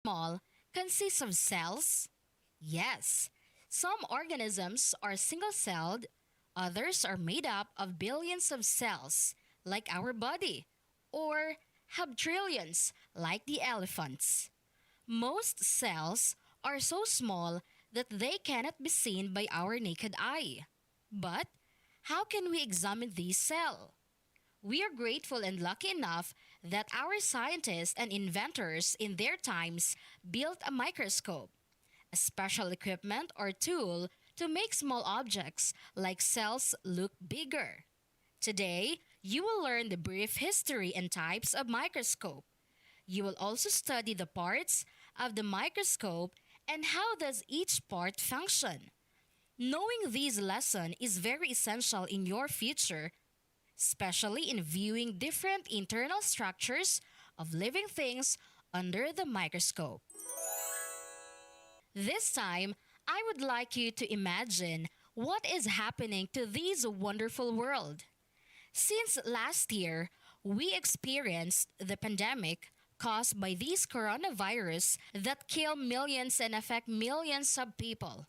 small consists of cells? Yes. Some organisms are single celled, others are made up of billions of cells, like our body, or have trillions, like the elephants. Most cells are so small that they cannot be seen by our naked eye. But how can we examine these cells? We are grateful and lucky enough that our scientists and inventors in their times built a microscope, a special equipment or tool to make small objects like cells look bigger. Today, you will learn the brief history and types of microscope. You will also study the parts of the microscope and how does each part function. Knowing these lessons is very essential in your future, especially in viewing different internal structures of living things under the microscope. This time, I would like you to imagine what is happening to this wonderful world. Since last year, we experienced the pandemic caused by this coronavirus that kill millions and affect millions of people.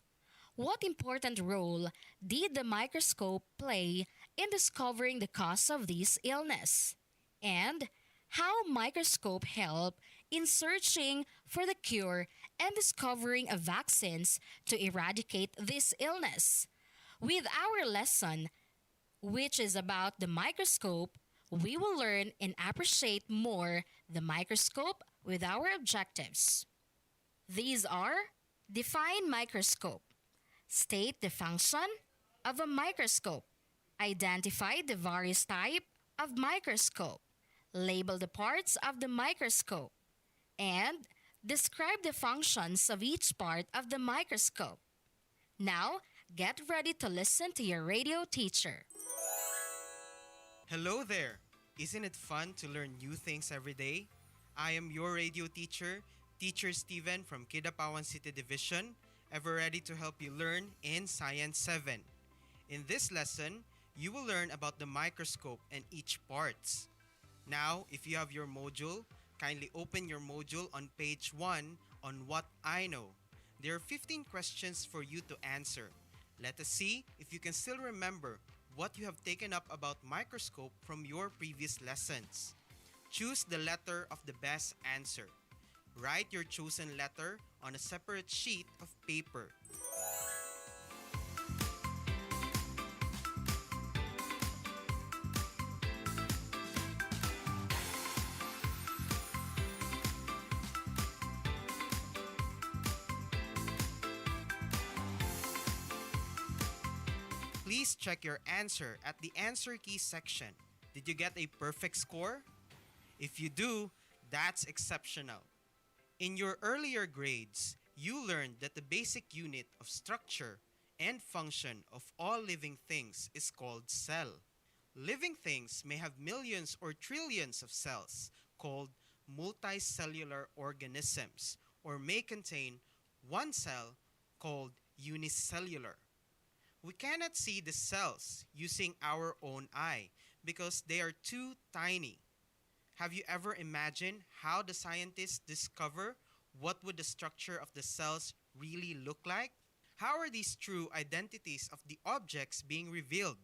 What important role did the microscope play in discovering the cause of this illness? And how microscope help in searching for the cure and discovering a vaccines to eradicate this illness? With our lesson, which is about the microscope, we will learn and appreciate more the microscope with our objectives. These are: define microscope, state the function of a microscope, identify the various type of microscope, label the parts of the microscope, and describe the functions of each part of the microscope. Now, get ready to listen to your radio teacher. Hello there! Isn't it fun to learn new things every day? I am your radio teacher, Teacher Steven from Kidapawan City Division, ever ready to help you learn in Science 7. In this lesson, you will learn about the microscope and each parts. Now, if you have your module, kindly open your module on page 1 on What I Know. There are 15 questions for you to answer. Let us see if you can still remember what you have taken up about microscope from your previous lessons. Choose the letter of the best answer. Write your chosen letter on a separate sheet of paper. Please check your answer at the answer key section. Did you get a perfect score? If you do, that's exceptional. In your earlier grades, you learned that the basic unit of structure and function of all living things is called cell. Living things may have millions or trillions of cells, called multicellular organisms, or may contain one cell, called unicellular. We cannot see the cells using our own eye because they are too tiny. Have you ever imagined how the scientists discover what would the structure of the cells really look like? How are these true identities of the objects being revealed?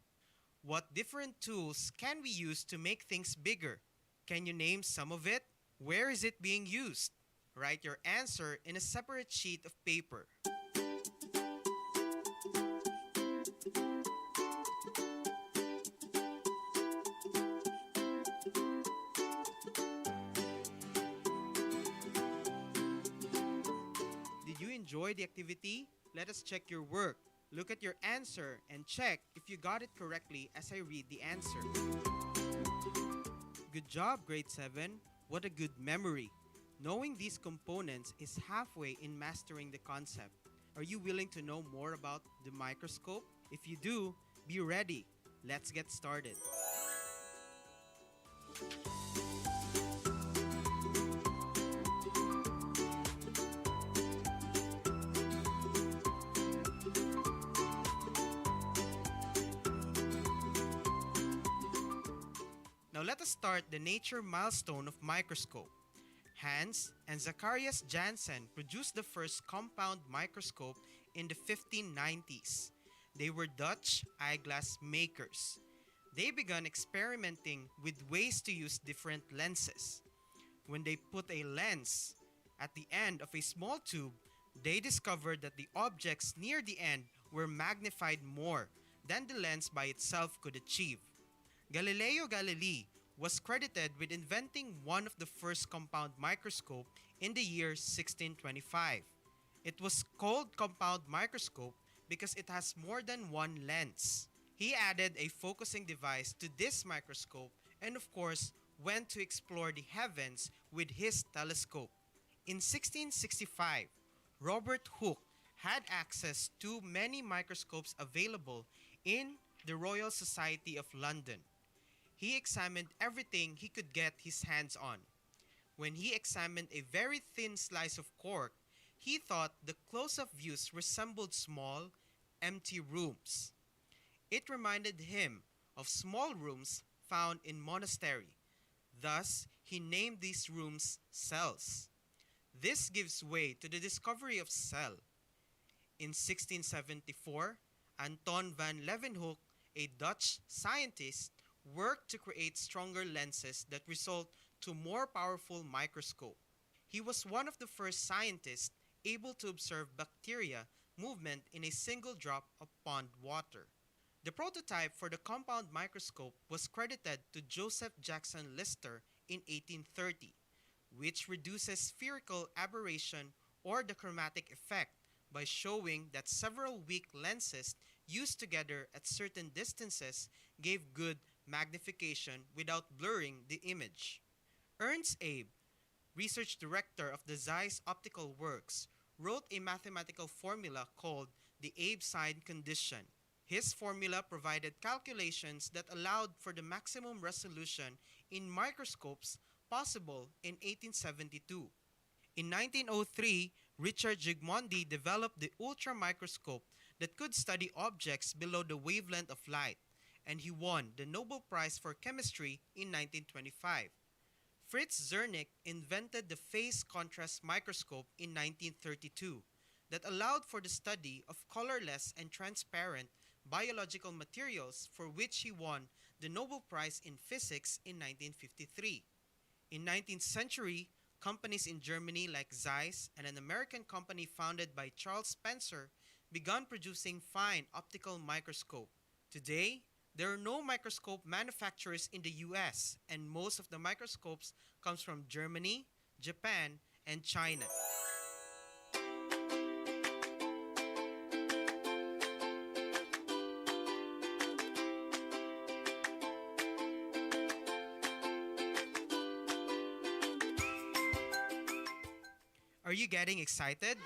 What different tools can we use to make things bigger? Can you name some of it? Where is it being used? Write your answer in a separate sheet of paper. Did you enjoy the activity? Let us check your work. Look at your answer and check if you got it correctly as I read the answer. Good job, grade 7. What a good memory. Knowing these components is halfway in mastering the concept. Are you willing to know more about the microscope? If you do, be ready. Let's get started. Now let us start the nature milestone of microscope. Hans and Zacharias Janssen produced the first compound microscope in the 1590s. They were Dutch eyeglass makers. They began experimenting with ways to use different lenses. When they put a lens at the end of a small tube, they discovered that the objects near the end were magnified more than the lens by itself could achieve. Galileo Galilei was credited with inventing one of the first compound microscope in the year 1625. It was called compound microscope because it has more than one lens. He added a focusing device to this microscope and of course went to explore the heavens with his telescope. In 1665, Robert Hooke had access to many microscopes available in the Royal Society of London. He examined everything he could get his hands on. When he examined a very thin slice of cork, he thought the close-up views resembled small, empty rooms. It reminded him of small rooms found in monastery. Thus, he named these rooms cells. This gives way to the discovery of cell. In 1674, Anton van Leeuwenhoek, a Dutch scientist, worked to create stronger lenses that result to more powerful microscope. He was one of the first scientists able to observe bacteria movement in a single drop of pond water. The prototype for the compound microscope was credited to Joseph Jackson Lister in 1830, which reduces spherical aberration or the chromatic effect by showing that several weak lenses used together at certain distances gave good magnification without blurring the image. Ernst Abbe, research director of the Zeiss Optical Works, wrote a mathematical formula called the Abbe sign condition. His formula provided calculations that allowed for the maximum resolution in microscopes possible in 1872. In 1903, Richard Zsigmondy developed the ultramicroscope that could study objects below the wavelength of light, and he won the Nobel Prize for Chemistry in 1925. Fritz Zernick invented the phase contrast microscope in 1932 that allowed for the study of colorless and transparent biological materials, for which he won the Nobel Prize in Physics in 1953. In 19th century, companies in Germany like Zeiss and an American company founded by Charles Spencer began producing fine optical microscope. Today, there are no microscope manufacturers in the US, and most of the microscopes comes from Germany, Japan, and China. Are you getting excited?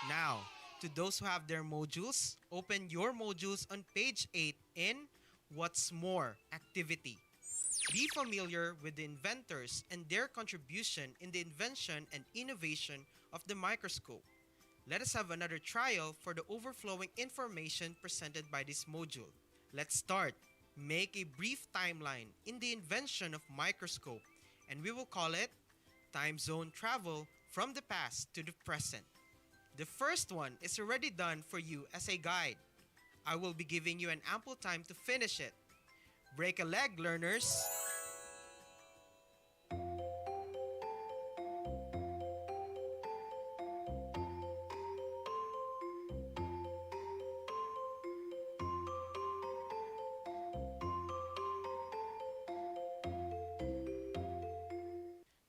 Now, to those who have their modules, open your modules on page 8 in What's More activity. Be familiar with the inventors and their contribution in the invention and innovation of the microscope. Let us have another trial for the overflowing information presented by this module. Let's start. Make a brief timeline in the invention of microscope, and we will call it time zone travel from the past to the present. The first one is already done for you as a guide. I will be giving you an ample time to finish it. Break a leg, learners.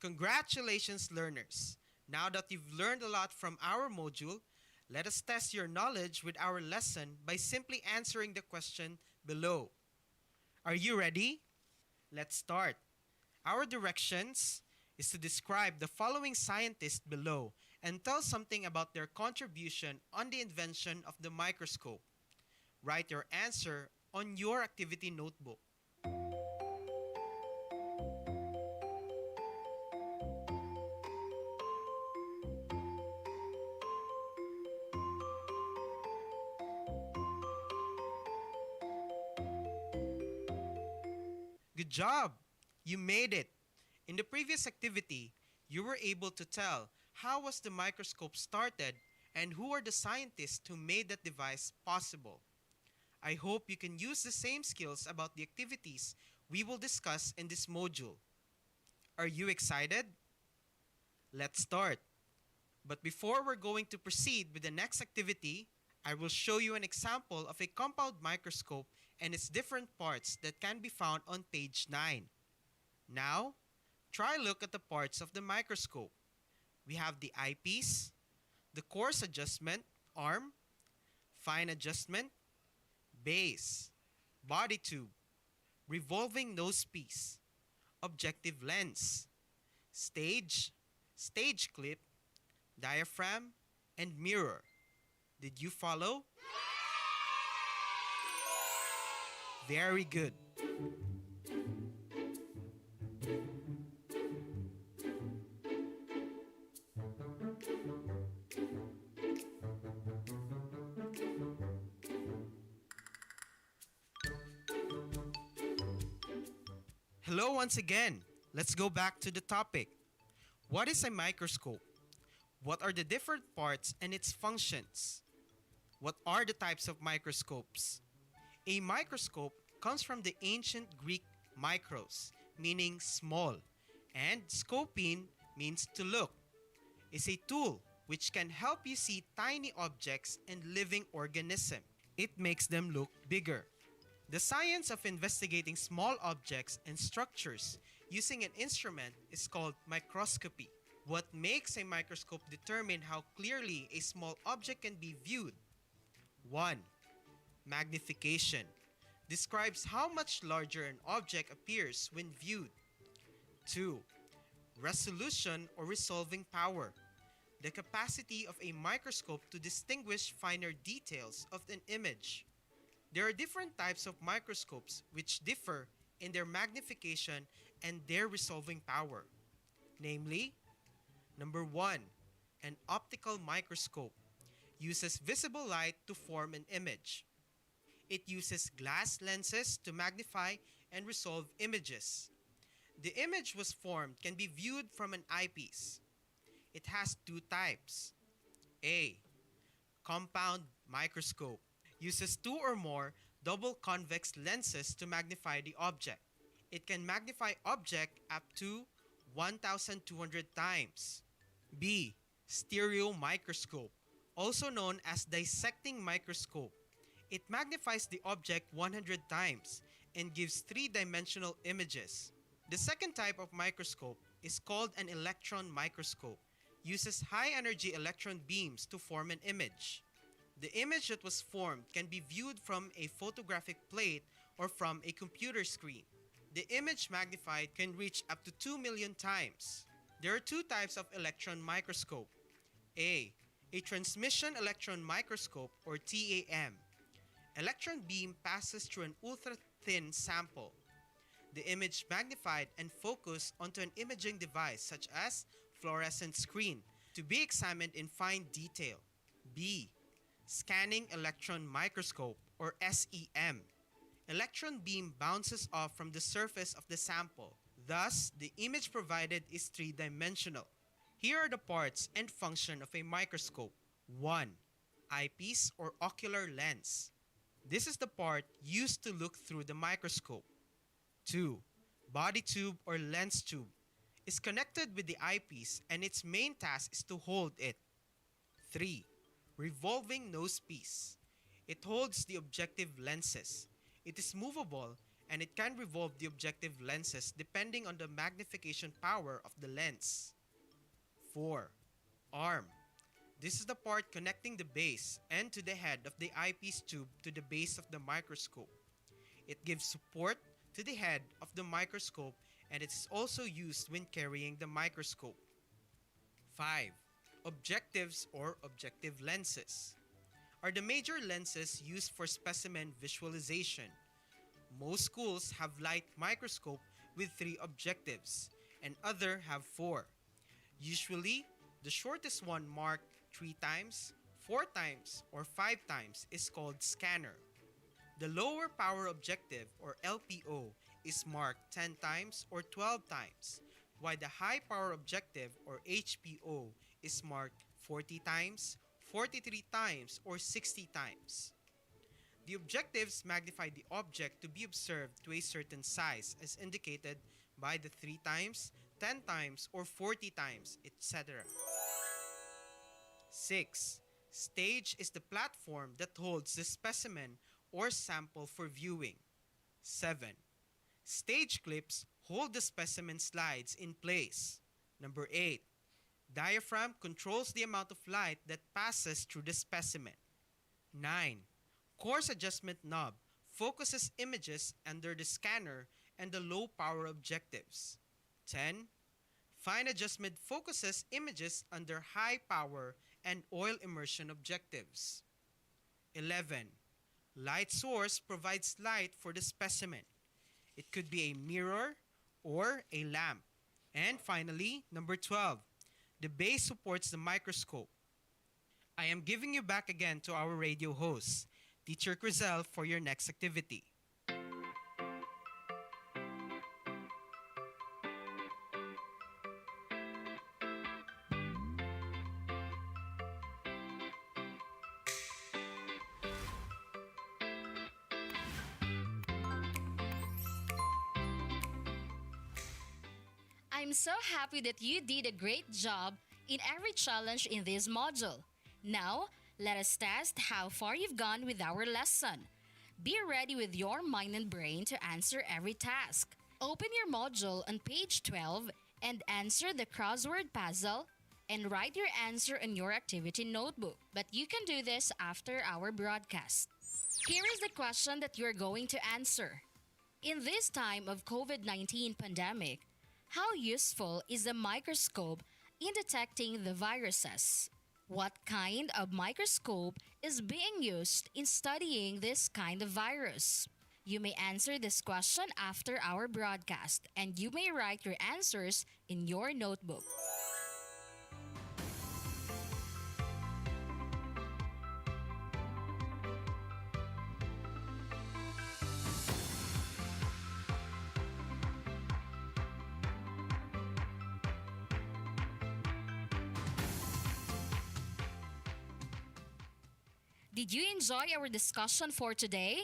Congratulations, learners! Now that you've learned a lot from our module, let us test your knowledge with our lesson by simply answering the question below. Are you ready? Let's start. Our directions is to describe the following scientists below and tell something about their contribution on the invention of the microscope. Write your answer on your activity notebook. Good job! You made it! In In the previous activity, you were able to tell how was the microscope started and who are the scientists who made that device possible. I hope you can use the same skills about the activities we will discuss in this module. Are you excited? Let's start. But before we're going to proceed with the next activity, I will show you an example of a compound microscope and its different parts that can be found on page 9. Now, try look at the parts of the microscope. We have the eyepiece, the coarse adjustment, arm, fine adjustment, base, body tube, revolving nose piece, objective lens, stage, stage clip, diaphragm, and mirror. Did you follow? Very good. Hello once again. Let's go back to the topic. What is a microscope? What are the different parts and its functions? What are the types of microscopes? A microscope comes from the ancient Greek micros, meaning small, and scopine means to look. It's a tool which can help you see tiny objects and living organisms. It makes them look bigger. The science of investigating small objects and structures using an instrument is called microscopy. What makes a microscope determine how clearly a small object can be viewed? 1. Magnification describes how much larger an object appears when viewed. 2. Resolution or resolving power, the capacity of a microscope to distinguish finer details of an image. There are different types of microscopes which differ in their magnification and their resolving power. Namely, number 1, an optical microscope uses visible light to form an image. It uses glass lenses to magnify and resolve images. The image was formed can be viewed from an eyepiece. It has two types. A. Compound microscope uses two or more double convex lenses to magnify the object. It can magnify object up to 1,200 times. B. Stereo microscope, also known as dissecting microscope. It magnifies the object 100 times and gives three-dimensional images. The second type of microscope is called an electron microscope. Uses high-energy electron beams to form an image. The image that was formed can be viewed from a photographic plate or from a computer screen. The image magnified can reach up to 2 million times. There are two types of electron microscope. A transmission electron microscope or TEM. Electron beam passes through an ultra-thin sample. The image magnified and focused onto an imaging device such as fluorescent screen to be examined in fine detail. B. Scanning electron microscope or SEM. Electron beam bounces off from the surface of the sample. Thus, the image provided is three-dimensional. Here are the parts and function of a microscope. 1. Eyepiece or ocular lens. This is the part used to look through the microscope. 2. Body tube or lens tube is connected with the eyepiece and its main task is to hold it. 3. Revolving nose piece. It holds the objective lenses. It is movable and it can revolve the objective lenses depending on the magnification power of the lens. 4. Arm. This is the part connecting the base end to the head of the eyepiece tube to the base of the microscope. It gives support to the head of the microscope and it is also used when carrying the microscope. 5. Objectives or objective lenses are the major lenses used for specimen visualization. Most schools have light microscope with 3 objectives and other have 4. Usually, the shortest one marked 3 times, 4 times, or 5 times is called scanner. The lower power objective or LPO is marked 10 times or 12 times. why the high power objective or HPO is marked 40 times, 43 times, or 60 times. The objectives magnify the object to be observed to a certain size as indicated by the 3 times, 10 times, or 40 times, etc. 6. Stage is the platform that holds the specimen or sample for viewing. 7. Stage clips hold the specimen slides in place. Number 8. Diaphragm controls the amount of light that passes through the specimen. 9. Coarse adjustment knob focuses images under the scanner and the low power objectives. 10. Fine adjustment focuses images under high power and oil immersion objectives. 11. Light source provides light for the specimen. It could be a mirror or a lamp. And finally, number 12. The base supports the microscope. I am giving you back again to our radio host, Teacher Crizel, for your next activity. I'm so happy that you did a great job in every challenge in this module. Now, let us test how far you've gone with our lesson. Be ready with your mind and brain to answer every task. Open your module on page 12 and answer the crossword puzzle and write your answer in your activity notebook. But you can do this after our broadcast. Here is the question that you're going to answer. In this time of COVID-19 pandemic, how useful is the microscope in detecting the viruses? What kind of microscope is being used in studying this kind of virus? You may answer this question after our broadcast, and you may write your answers in your notebook. Did you enjoy our discussion for today?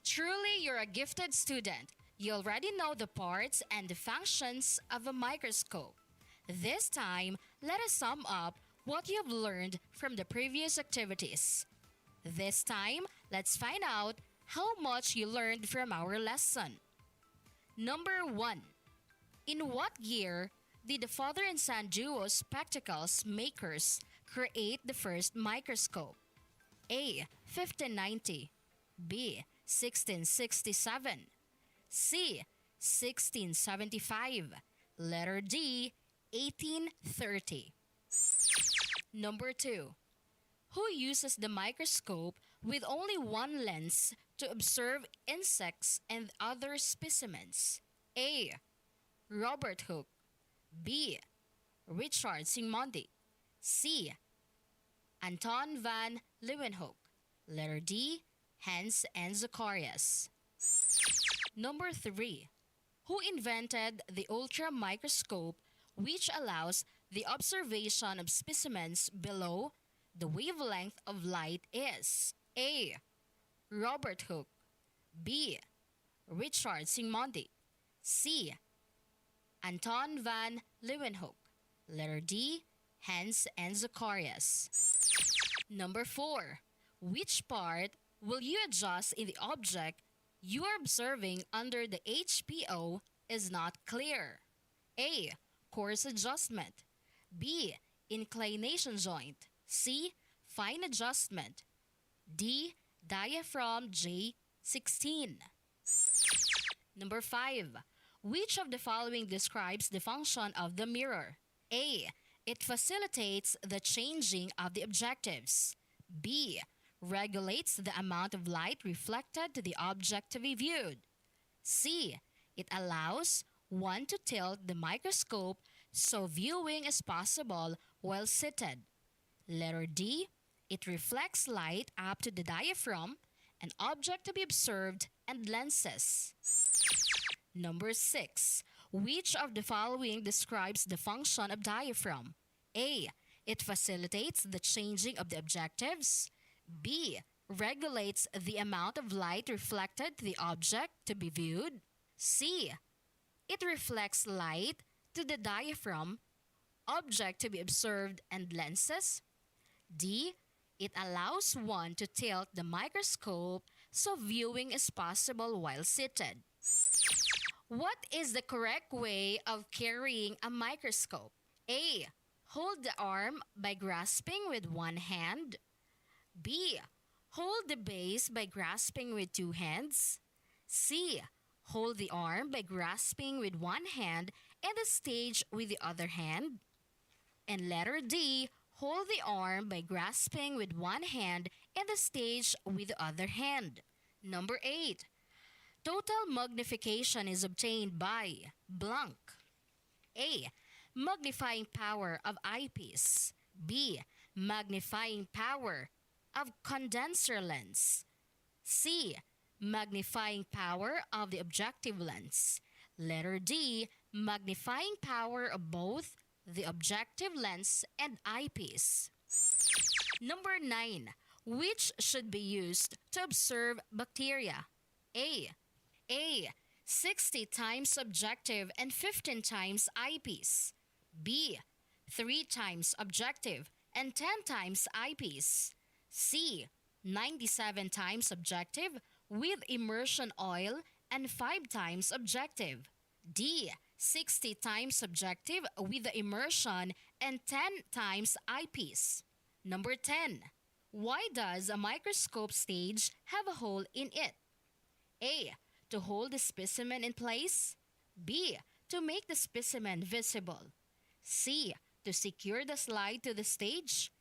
Truly, you're a gifted student. You already know the parts and the functions of a microscope. This time, let us sum up what you have learned from the previous activities. This time, let's find out how much you learned from our lesson. Number 1. In what year did the father and son duo spectacles makers create the first microscope? A. 1590, B. 1667, C. 1675, letter D. 1830. Number 2. Who uses the microscope with only one lens to observe insects and other specimens? A. Robert Hooke, B. Richard Simondi, C. Anton van Leeuwenhoek, letter D. Hans and Zacharias. Number 3. Who invented the ultra microscope, which allows the observation of specimens below the wavelength of light is? A. Robert Hooke, B. Richard Simondi, C. Anton van Leeuwenhoek, letter D. Hans and Zacharias. Number 4. Which part will you adjust in the object you are observing under the HPO is not clear? A. Coarse adjustment, B. Inclination joint, C. Fine adjustment, D. Diaphragm J16. Number 5. Which of the following describes the function of the mirror? A. It facilitates the changing of the objectives. B. Regulates the amount of light reflected to the object to be viewed. C. It allows one to tilt the microscope so viewing is possible while seated. Letter D. It reflects light up to the diaphragm an object to be observed, and lenses. Number 6. Which of the following describes the function of diaphragm? A. It facilitates the changing of the objectives. B. Regulates the amount of light reflected to the object to be viewed. C. It reflects light to the diaphragm, object to be observed, and lenses. D. It allows one to tilt the microscope so viewing is possible while seated. What is the correct way of carrying a microscope? A. Hold the arm by grasping with one hand. B. Hold the base by grasping with two hands. C. Hold the arm by grasping with one hand and the stage with the other hand. And letter D. Hold the arm by grasping with one hand and the stage with the other hand. Number 8. Total magnification is obtained by blank. A. Magnifying power of eyepiece. B. Magnifying power of condenser lens. C. Magnifying power of the objective lens. Letter D. Magnifying power of both the objective lens and eyepiece. Number 9. Which should be used to observe bacteria? A. 60 times objective and 15 times eyepiece. B. 3 times objective and 10 times eyepiece. C. 97 times objective with immersion oil and 5 times objective. D. 60 times objective with the immersion and 10 times eyepiece. Number 10. Why does a microscope stage have a hole in it? A. To hold the specimen in place. B. To make the specimen visible. C. To secure the slide to the stage.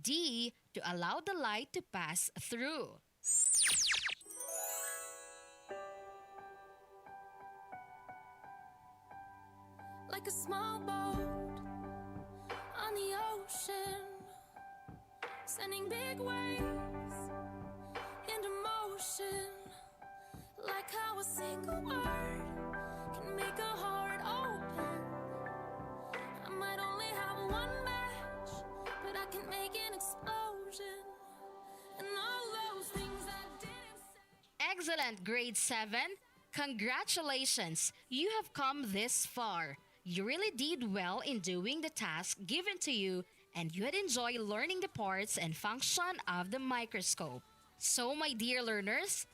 D. To allow the light to pass through. Like a small boat on the ocean, sending big waves into motion. Like how a single word can make a heart open. I might only have one match, but I can make an explosion. And all those things I didn't say. Excellent, grade 7. Congratulations, you have come this far. You really did well in doing the task given to you, and you had enjoyed learning the parts and function of the microscope. So, my dear learners,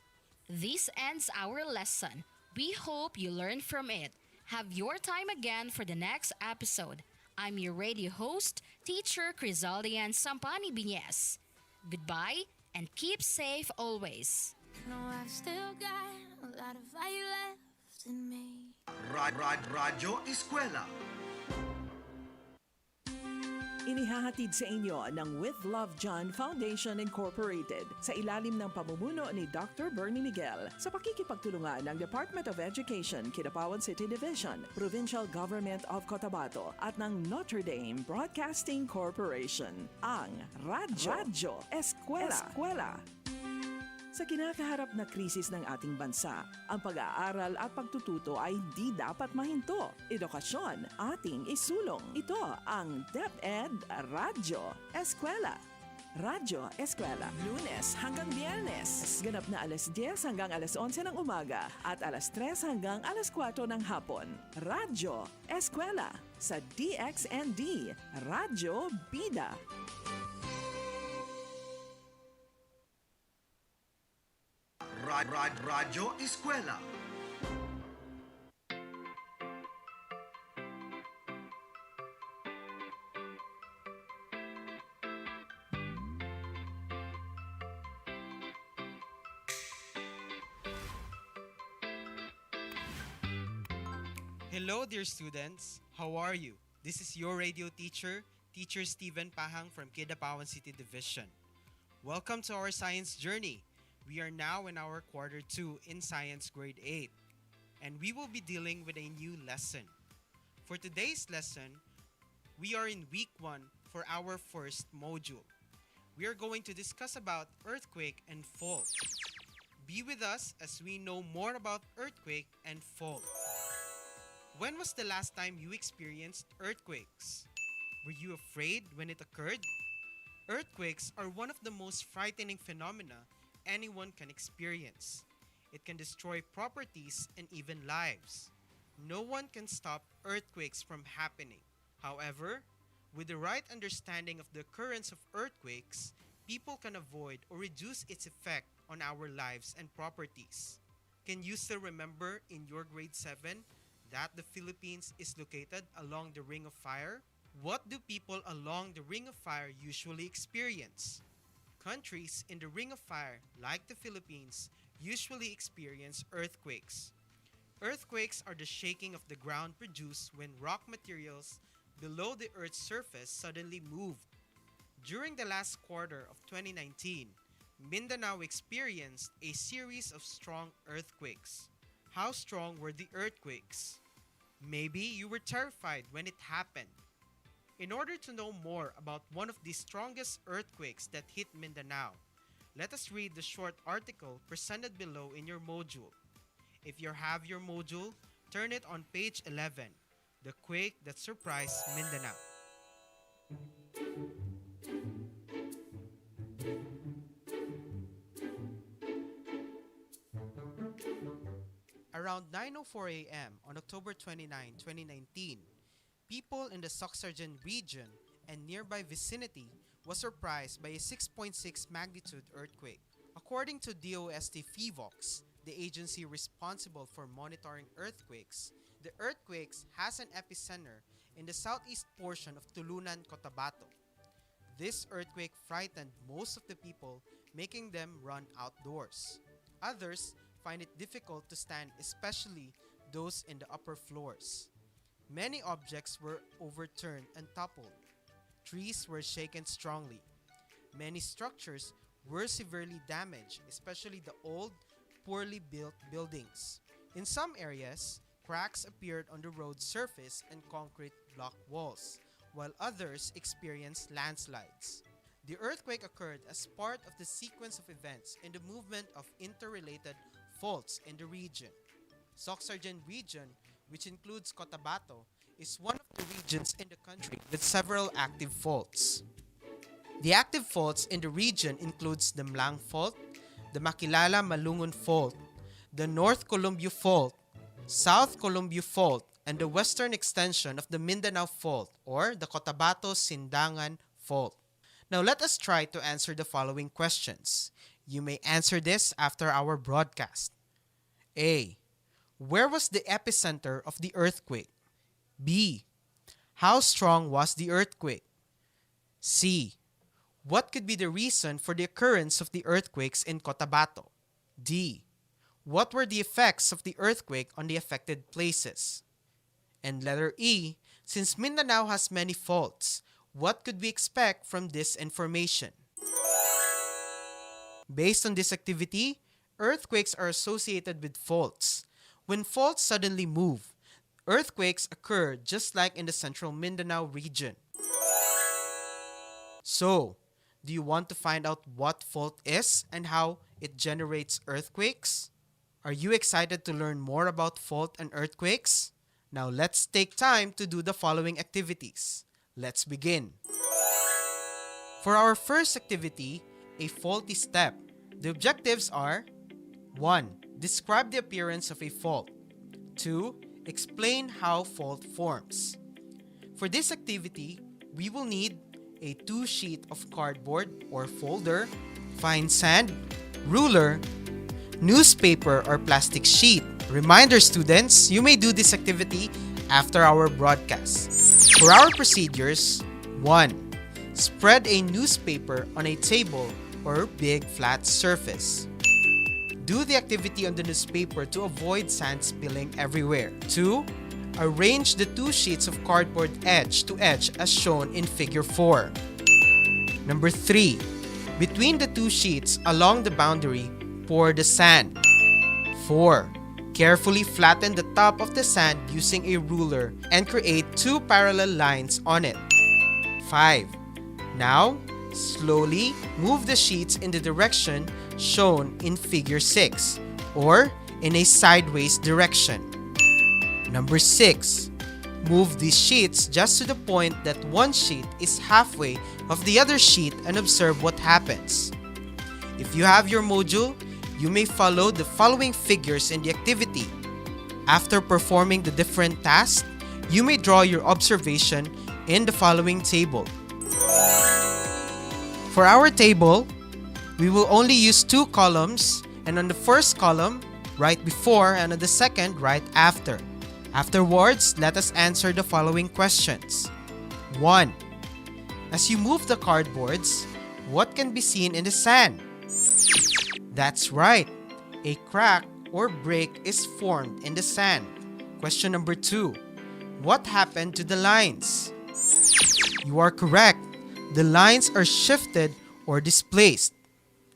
this ends our lesson. We hope you learned from it. Have your time again for the next episode. I'm your radio host, Teacher Crizaldian Sampani Binyes. Goodbye and keep safe always. No, I've still got a lot of fire left in me. Radyo ESKWELA. Inihahatid sa inyo ng With Love John Foundation Incorporated sa ilalim ng pamumuno ni Dr. Bernie Miguel sa pakikipagtulungan ng Department of Education, Kidapawan City Division, Provincial Government of Cotabato at ng Notre Dame Broadcasting Corporation. Ang Radyo ESKWELA. Sa kinakaharap na krisis ng ating bansa, ang pag-aaral at pagtututo ay hindi dapat mahinto. Edukasyon, ating isulong. Ito ang DepEd Radyo ESKWELA. Radyo ESKWELA, Lunes hanggang Biyernes. Ganap na alas 10 hanggang alas 11 ng umaga at alas 3 hanggang alas 4 ng hapon. Radyo ESKWELA sa DXND, Radyo Bida. Radyo ESKWELA. Hello, dear students. How are you? This is your radio teacher, Teacher Steven Pahang from Kidapawan City Division. Welcome to our science journey. We are now in our quarter 2 in Science Grade 8, and we will be dealing with a new lesson. For today's lesson, we are in week 1 for our first module. We are going to discuss about earthquake and fault. Be with us as we know more about earthquake and fault. When was the last time you experienced earthquakes? Were you afraid when it occurred? Earthquakes are one of the most frightening phenomena anyone can experience. It can destroy properties and even lives. No one can stop earthquakes from happening. However, with the right understanding of the occurrence of earthquakes, people can avoid or reduce its effect on our lives and properties. Can you still remember in your grade 7 that the Philippines is located along the Ring of Fire? What do people along the Ring of Fire usually experience? Countries in the Ring of Fire, like the Philippines, usually experience earthquakes. Earthquakes are the shaking of the ground produced when rock materials below the Earth's surface suddenly move. During the last quarter of 2019, Mindanao experienced a series of strong earthquakes. How strong were the earthquakes? Maybe you were terrified when it happened. In order to know more about one of the strongest earthquakes that hit Mindanao, let us read the short article presented below in your module. If you have your module, turn it on page 11, The Quake That Surprised Mindanao. Around 9:04 a.m. on October 29, 2019, people in the Soxargen region and nearby vicinity was surprised by a 6.6 magnitude earthquake. According to DOST FIVOX, the agency responsible for monitoring earthquakes, the earthquakes has an epicenter in the southeast portion of Tulunan, Cotabato. This earthquake frightened most of the people, making them run outdoors. Others find it difficult to stand, especially those in the upper floors. Many objects were overturned and toppled. Trees were shaken strongly. Many structures were severely damaged, especially the old, poorly built buildings. In some areas, cracks appeared on the road surface and concrete block walls, while others experienced landslides. The earthquake occurred as part of the sequence of events in the movement of interrelated faults in the region. Soxargen region, which includes Cotabato, is one of the regions in the country with several active faults. The active faults in the region includes the Mlang Fault, the Makilala-Malungon Fault, the North Columbia Fault, South Columbia Fault, and the western extension of the Mindanao Fault or the Cotabato-Sindangan Fault. Now let us try to answer the following questions. You may answer this after our broadcast. A. Where was the epicenter of the earthquake? B. How strong was the earthquake? C. What could be the reason for the occurrence of the earthquakes in Cotabato? D. What were the effects of the earthquake on the affected places? And letter E. Since Mindanao has many faults, what could we expect from this information? Based on this activity, earthquakes are associated with faults. When faults suddenly move, earthquakes occur just like in the central Mindanao region. So, do you want to find out what fault is and how it generates earthquakes? Are you excited to learn more about fault and earthquakes? Now let's take time to do the following activities. Let's begin. For our first activity, a faulty step, the objectives are 1. Describe the appearance of a fault. 2. Explain how fault forms. For this activity, we will need a 2-sheet of cardboard or folder, fine sand, ruler, newspaper or plastic sheet. Reminder students, you may do this activity after our broadcast. For our procedures, 1. Spread a newspaper on a table or big flat surface. Do the activity on the newspaper to avoid sand spilling everywhere. 2. Arrange the 2 sheets of cardboard edge to edge as shown in figure 4. Number 3. Between the 2 sheets along the boundary, pour the sand. 4. Carefully flatten the top of the sand using a ruler and create 2 parallel lines on it. 5. Now, slowly move the sheets in the direction shown in figure 6 or in a sideways direction. Number 6. Move these sheets just to the point that one sheet is halfway of the other sheet and observe what happens. If you have your module, you may follow the following figures in the activity. After performing the different tasks, you may draw your observation in the following table. For our table, we will only use 2 columns, and on the first column, write before, and on the second, write after. Afterwards, let us answer the following questions. 1. As you move the cardboards, what can be seen in the sand? That's right. A crack or break is formed in the sand. Question number 2. What happened to the lines? You are correct. The lines are shifted or displaced.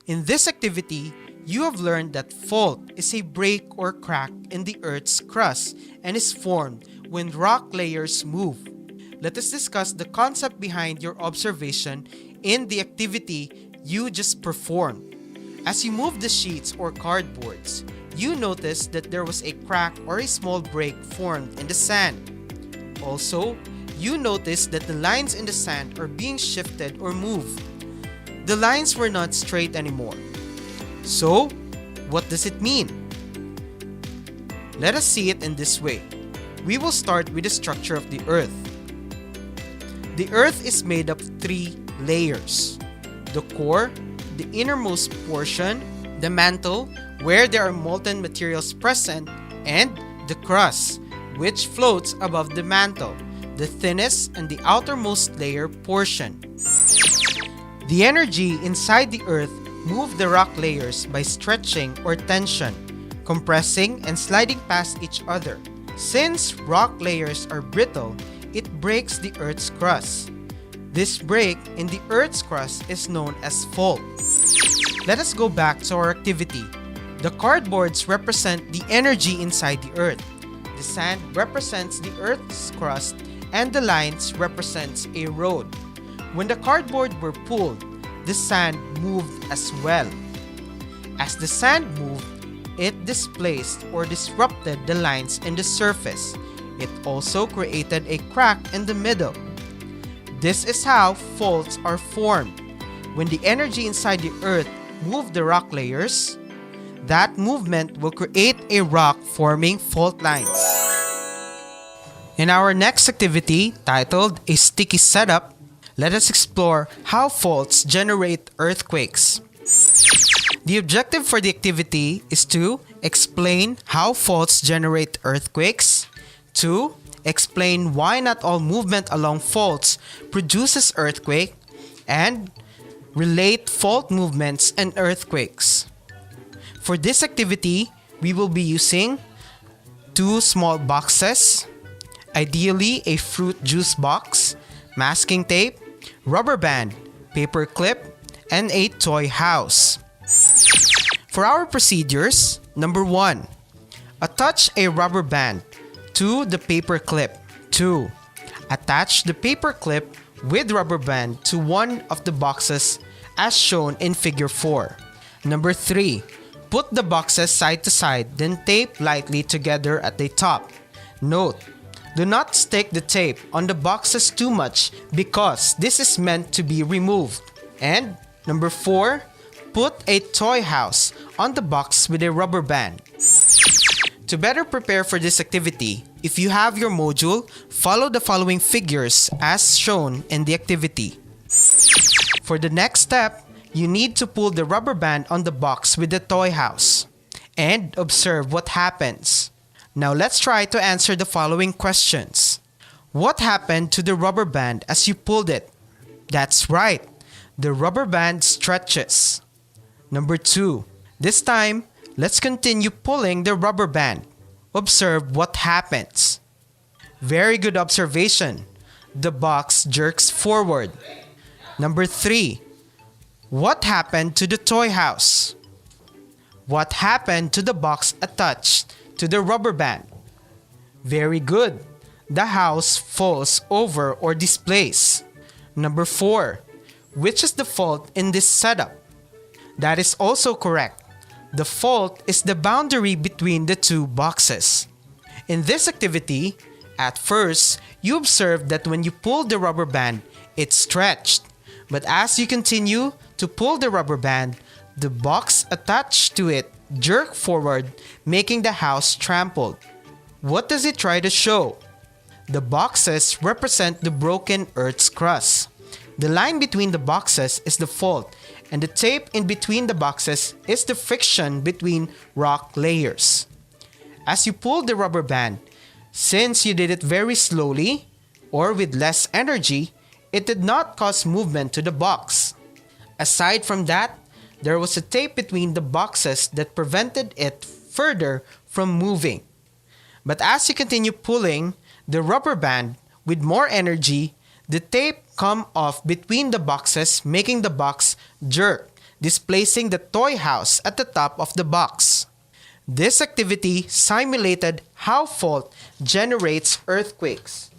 In this activity, you have learned that fault is a break or crack in the Earth's crust and is formed when rock layers move. Let us discuss the concept behind your observation in the activity you just performed. As you move the sheets or cardboards, you notice that there was a crack or a small break formed in the sand. Also, you notice that the lines in the sand are being shifted or moved. The lines were not straight anymore. So, what does it mean? Let us see it in this way. We will start with the structure of the Earth. The Earth is made of 3 layers. The core, the innermost portion, the mantle, where there are molten materials present, and the crust, which floats above the mantle, the thinnest and the outermost layer portion. The energy inside the Earth moves the rock layers by stretching or tension, compressing and sliding past each other. Since rock layers are brittle, it breaks the Earth's crust. This break in the Earth's crust is known as fault. Let us go back to our activity. The cardboards represent the energy inside the Earth. The sand represents the Earth's crust, and the lines represents a road. When the cardboard were pulled, the sand moved as well. As the sand moved, it displaced or disrupted the lines in the surface. It also created a crack in the middle. This is how faults are formed. When the energy inside the Earth moves the rock layers, that movement will create a rock forming fault lines. In our next activity, titled A Sticky Setup, let us explore how faults generate earthquakes. The objective for the activity is to explain how faults generate earthquakes, 2. Explain why not all movement along faults produces earthquake, and relate fault movements and earthquakes. For this activity, we will be using 2 small boxes, ideally a fruit juice box, masking tape, rubber band, paper clip, and a toy house. For our procedures, number 1, attach a rubber band to the paper clip. 2. Attach the paper clip with rubber band to one of the boxes as shown in figure 4. Number 3, put the boxes side to side, then tape lightly together at the top. Note, do not stick the tape on the boxes too much because this is meant to be removed. And number 4, put a toy house on the box with a rubber band. To better prepare for this activity, if you have your module, follow the following figures as shown in the activity. For the next step, you need to pull the rubber band on the box with the toy house and observe what happens. Now let's try to answer the following questions. What happened to the rubber band as you pulled it? That's right, the rubber band stretches. Number 2, this time, let's continue pulling the rubber band. Observe what happens. Very good observation. The box jerks forward. Number 3, what happened to the toy house? What happened to the box attached to the rubber band? Very good. The house falls over or displays. Number 4, which is the fault in this setup? That is also correct. The fault is the boundary between the two boxes. In this activity, at first, you observe that when you pull the rubber band, it stretched. But as you continue to pull the rubber band, the box attached to it jerked forward, making the house trampled. What does it try to show? The boxes represent the broken Earth's crust. The line between the boxes is the fault, and the tape in between the boxes is the friction between rock layers. As you pull the rubber band, since you did it very slowly or with less energy, it did not cause movement to the box. Aside from that, there was a tape between the boxes that prevented it further from moving. But as you continue pulling the rubber band with more energy, the tape come off between the boxes, making the box jerk, displacing the toy house at the top of the box. This activity simulated how fault generates earthquakes.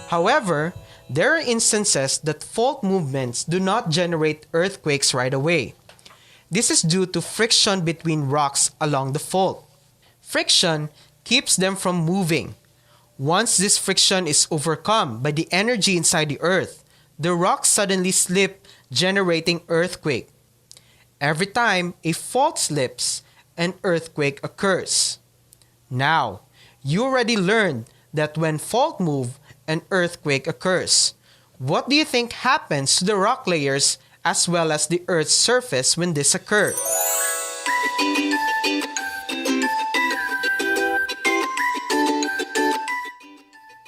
However, there are instances that fault movements do not generate earthquakes right away. This is due to friction between rocks along the fault. Friction keeps them from moving. Once this friction is overcome by the energy inside the earth, the rocks suddenly slip, generating earthquake. Every time a fault slips, an earthquake occurs. Now, you already learned that when fault move, an earthquake occurs. What do you think happens to the rock layers as well as the Earth's surface when this occurs?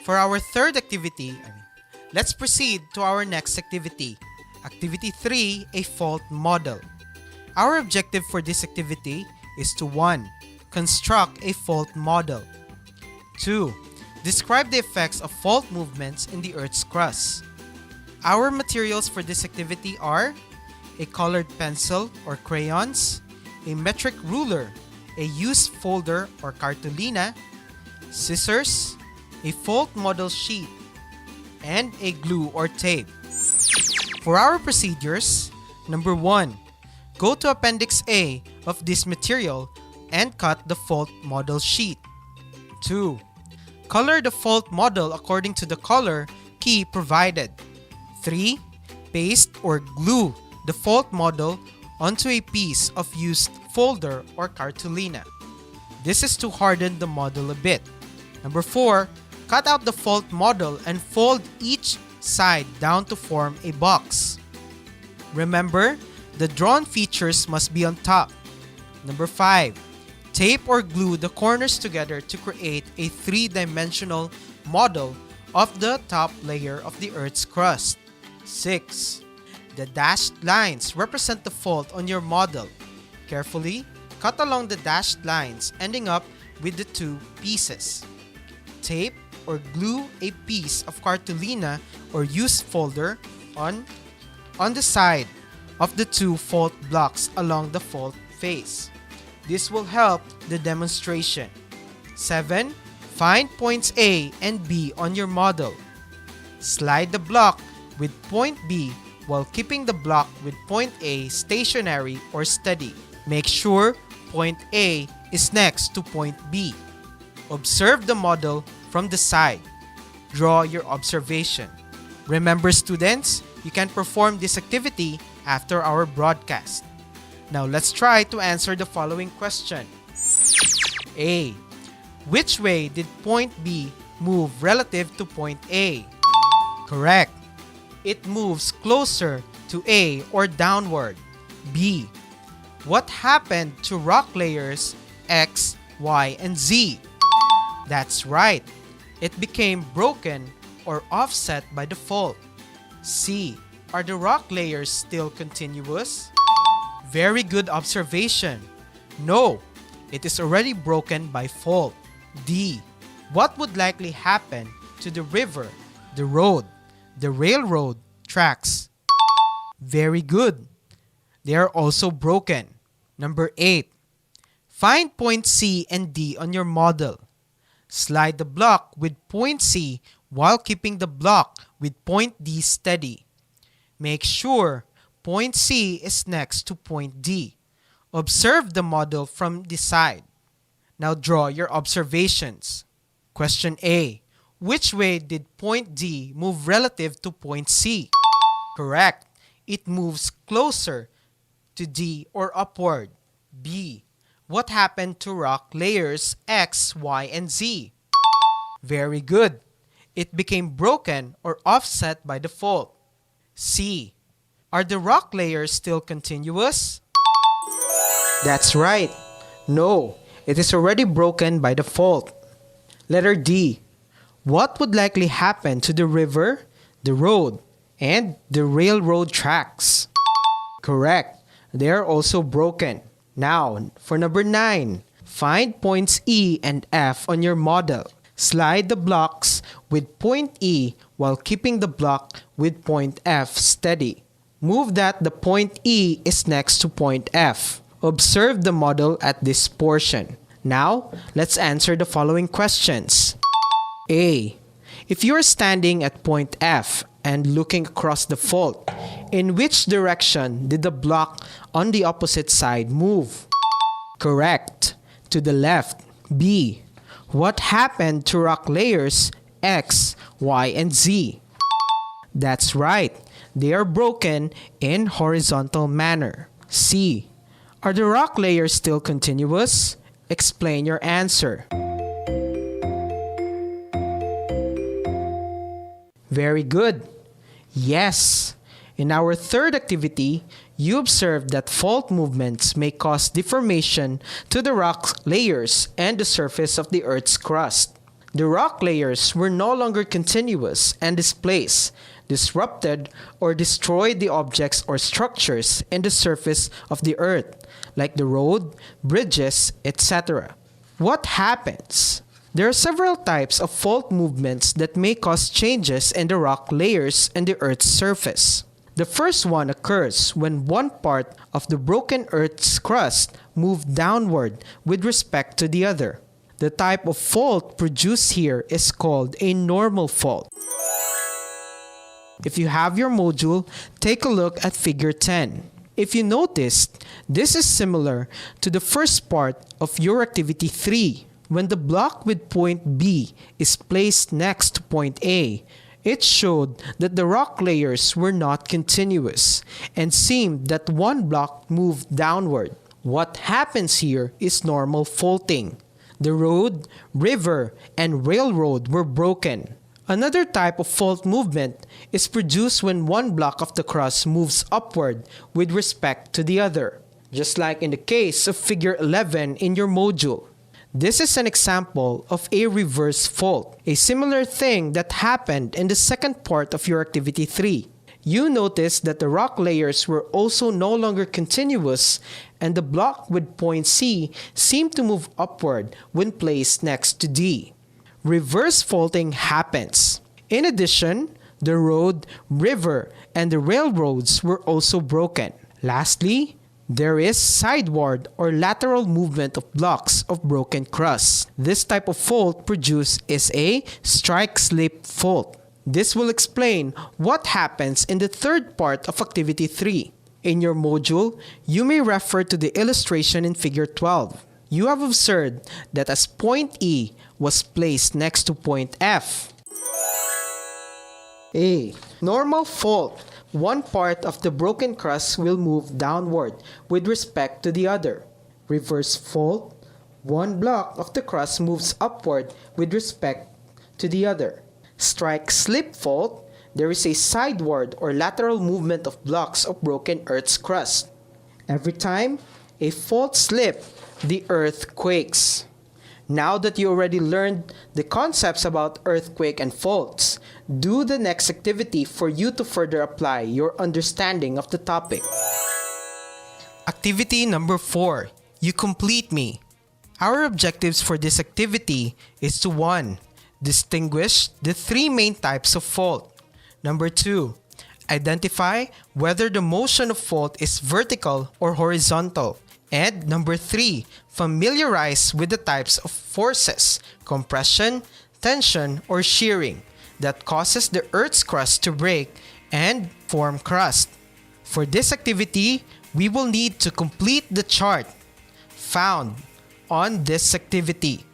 For our third activity, let's proceed to our next activity. Activity 3, a fault model. Our objective for this activity is to 1. Construct a fault model. 2. Describe the effects of fault movements in the Earth's crust. Our materials for this activity are a colored pencil or crayons, a metric ruler, a used folder or cartolina, scissors, a fault model sheet, and a glue or tape. For our procedures, number 1, go to Appendix A of this material and cut the fault model sheet. 2. Color the fault model according to the color key provided. 3. Paste or glue the fault model onto a piece of used folder or cartolina. This is to harden the model a bit. Number 4. Cut out the fault model and fold each side down to form a box. Remember, the drawn features must be on top. Number 5. Tape or glue the corners together to create a 3-dimensional model of the top layer of the Earth's crust. 6. The dashed lines represent the fault on your model. Carefully cut along the dashed lines, ending up with the two pieces. Tape or glue a piece of cartolina or used folder on the side of the two fault blocks along the fault face. This will help the demonstration. 7. Find points A and B on your model. Slide the block with point B while keeping the block with point A stationary or steady. Make sure point A is next to point B. Observe the model from the side. Draw your observation. Remember, students, you can perform this activity after our broadcast. Now let's try to answer the following question. A. Which way did point B move relative to point A? Correct. It moves closer to A or downward. B. What happened to rock layers X, Y, and Z? That's right. It became broken or offset by the fault. C. Are the rock layers still continuous? Very good observation. No, it is already broken by fault. D. What would likely happen to the river, the road, the railroad tracks? Very good. They are also broken. Number 8. Find point C and D on your model. Slide the block with point C while keeping the block with point D steady. Make sure point C is next to point D. Observe the model from the side. Now draw your observations. Question A. Which way did point D move relative to point C? Correct. It moves closer to D or upward. B. What happened to rock layers X, Y, and Z? Very good. It became broken or offset by the fault. C. Are the rock layers still continuous? That's right. No, it is already broken by the fault. Letter D. What would likely happen to the river, the road, and the railroad tracks? Correct. They are also broken. Now, for number 9, find points E and F on your model. Slide the blocks with point E while keeping the block with point F steady. Move that the point E is next to point F. Observe the model at this portion. Now, let's answer the following questions. A. If you are standing at point F and looking across the fault, in which direction did the block on the opposite side move? Correct. To the left. B. What happened to rock layers X, Y, and Z? That's right. They are broken in horizontal manner. C. Are the rock layers still continuous? Explain your answer. Very good. Yes. In our third activity, you observed that fault movements may cause deformation to the rock layers and the surface of the Earth's crust. The rock layers were no longer continuous and displaced, disrupted, or destroyed the objects or structures in the surface of the Earth, like the road, bridges, etc. What happens? There are several types of fault movements that may cause changes in the rock layers and the Earth's surface. The first one occurs when one part of the broken Earth's crust moves downward with respect to the other. The type of fault produced here is called a normal fault. If you have your module, take a look at figure 10. If you noticed, this is similar to the first part of your activity 3. When the block with point B is placed next to point A, it showed that the rock layers were not continuous and seemed that one block moved downward. What happens here is normal faulting. The road, river, and railroad were broken. Another type of fault movement is produced when one block of the crust moves upward with respect to the other, just like in the case of figure 11 in your module. This is an example of a reverse fault, a similar thing that happened in the second part of your activity 3. You notice that the rock layers were also no longer continuous and the block with point C seemed to move upward when placed next to D. Reverse faulting happens. In addition, the road, river, and the railroads were also broken. Lastly, there is sideward or lateral movement of blocks of broken crust. This type of fault produced is a strike-slip fault. This will explain what happens in the third part of activity 3. In your module, you may refer to the illustration in figure 12. You have observed that as point E was placed next to point F. A. Normal fault. One part of the broken crust will move downward with respect to the other. Reverse fault. One block of the crust moves upward with respect to the other. Strike-slip fault. There is a sideward or lateral movement of blocks of broken Earth's crust. Every time a fault slips, the Earth quakes. Now that you already learned the concepts about earthquake and faults, do the next activity for you to further apply your understanding of the topic. Activity number 4. You complete me. Our objectives for this activity is to 1. Distinguish the 3 main types of fault. Number 2. Identify whether the motion of fault is vertical or horizontal. And number 3, familiarize with the types of forces, compression, tension, or shearing that causes the Earth's crust to break and form crust. For this activity, we will need to complete the chart found on this activity.